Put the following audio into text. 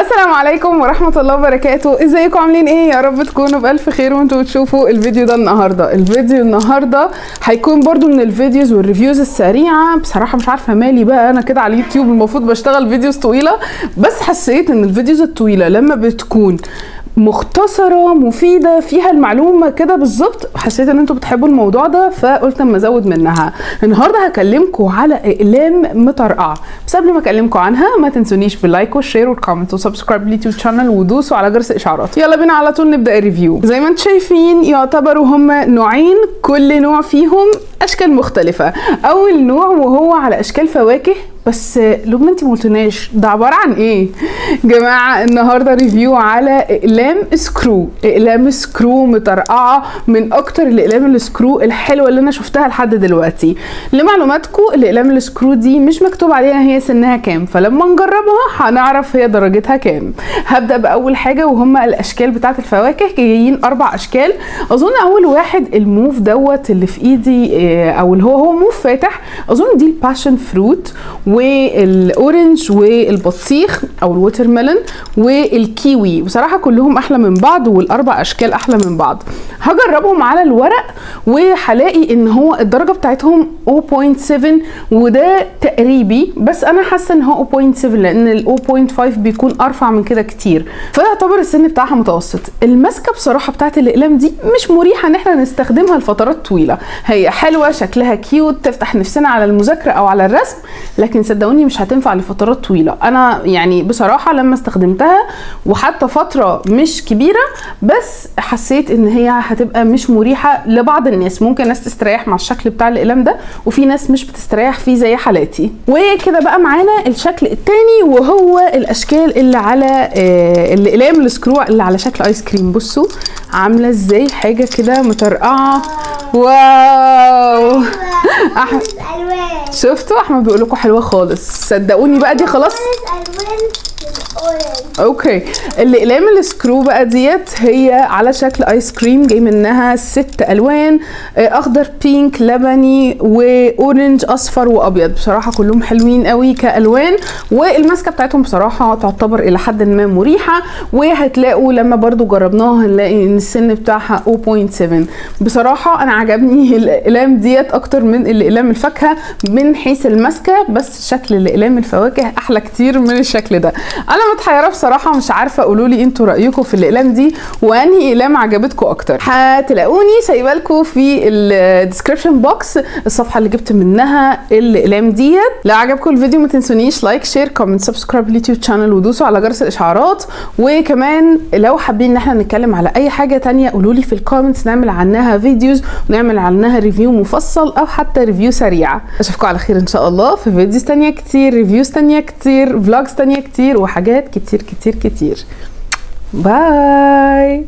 السلام عليكم ورحمة الله وبركاته. ازيكم عاملين ايه؟ يا رب تكونوا بألف خير وانتوا بتشوفوا الفيديو ده النهاردة. الفيديو النهاردة هيكون برضو من الفيديوز والريفيوز السريعة. بصراحة مش عارفة مالي بقى، انا كده على اليوتيوب المفروض بشتغل فيديوز طويلة، بس حسيت ان الفيديوز الطويلة لما بتكون مختصرة مفيدة فيها المعلومة كده بالظبط، حسيت ان انتوا بتحبوا الموضوع ده فقلت اما ازود منها. النهارده هكلمكم على اقلام مطرقعة، بس قبل ما اكلمكم عنها ما تنسونيش باللايك والشير والكومنت وسبسكرايب لليوتيوب شانل ودوسوا على جرس الاشعارات. يلا بينا على طول نبدا الريفيو. زي ما انتم شايفين يعتبروا هما نوعين، كل نوع فيهم اشكال مختلفة. اول نوع وهو على اشكال فواكه، بس لو انتي مقلتناش ده عباره عن ايه جماعه. النهارده ريفيو على اقلام سكرو، اقلام سكرو مطرقعه، من اكتر الاقلام السكرو الحلوه اللي انا شفتها لحد دلوقتي. لمعلوماتكم الاقلام السكرو دي مش مكتوب عليها هي سنها كام، فلما نجربها هنعرف هي درجتها كام. هبدا باول حاجه وهم الاشكال بتاعه الفواكه، جايين 4 اشكال. اظن اول واحد الموف دوت اللي في ايدي، او اللي هو موف فاتح، اظن دي الباشن فروت والاورنج والبطيخ او الووتر ميلون والكيوي. بصراحه كلهم احلى من بعض، والاربع اشكال احلى من بعض. هجربهم على الورق وهلاقي ان هو الدرجه بتاعتهم 0.7 وده تقريبي، بس انا حاسه ان هو 0.7 لان ال 0.5 بيكون ارفع من كده كتير، فيعتبر السن بتاعها متوسط. الماسكه بصراحه بتاعت الاقلام دي مش مريحه ان احنا نستخدمها لفترات طويله. هي حلوه شكلها كيوت تفتح نفسنا على المذاكره او على الرسم، لكن صدقوني مش هتنفع لفترات طويله. انا يعني بصراحه لما استخدمتها وحتى فتره مش كبيره، بس حسيت ان هي هتبقى مش مريحه لبعض الناس. ممكن ناس تستريح مع الشكل بتاع الاقلام ده، وفي ناس مش بتستريح فيه زي حالاتي. وكده بقى معانا الشكل التاني وهو الاشكال اللي على الاقلام السكرو اللي على شكل ايس كريم. بصوا عامله ازاي، حاجه كده مطرقعه. واو شفتوا احمد بيقول لكم حلوه خالص، صدقوني بقى دي خلاص. اوكي الاقلام السكرو بقى ديت هي على شكل ايس كريم، جاي منها 6 الوان، اخضر بينك لبني واورنج اصفر وابيض. بصراحه كلهم حلوين قوي كالوان، والماسكه بتاعتهم بصراحه تعتبر الى حد ما مريحه. وهتلاقوا لما برضو جربناها هنلاقي ان السن بتاعها 0.7. بصراحه انا عجبني الاقلام ديت اكتر من الاقلام الفاكهه من حيث الماسكه، بس شكل الاقلام الفواكه احلى كتير من الشكل ده. انا متحيره بصراحه، مش عارفه، قولوا لي انتوا رايكم في الاقلام دي وانهي اقلام عجبتكم اكتر. هتلاقوني سايبه لكم في الديسكربشن بوكس الصفحه اللي جبت منها الاقلام ديت. لو عجبكم الفيديو ما تنسونيش لايك شير كومنت سبسكرايب لليوتيوب شانل ودوسوا على جرس الاشعارات. وكمان لو حابين ان احنا نتكلم على اي حاجه تانية قولوا لي في الكومنتس، نعمل عنها فيديوز ونعمل عنها ريفيو مفصل او حتى ريفيو سريعه. اشوفكم على خير ان شاء الله في فيديوز تانية كتير، ريفيوز تانية كتير، فلوجز تانية كتير، وحاجات كتير كتير كتير. باي.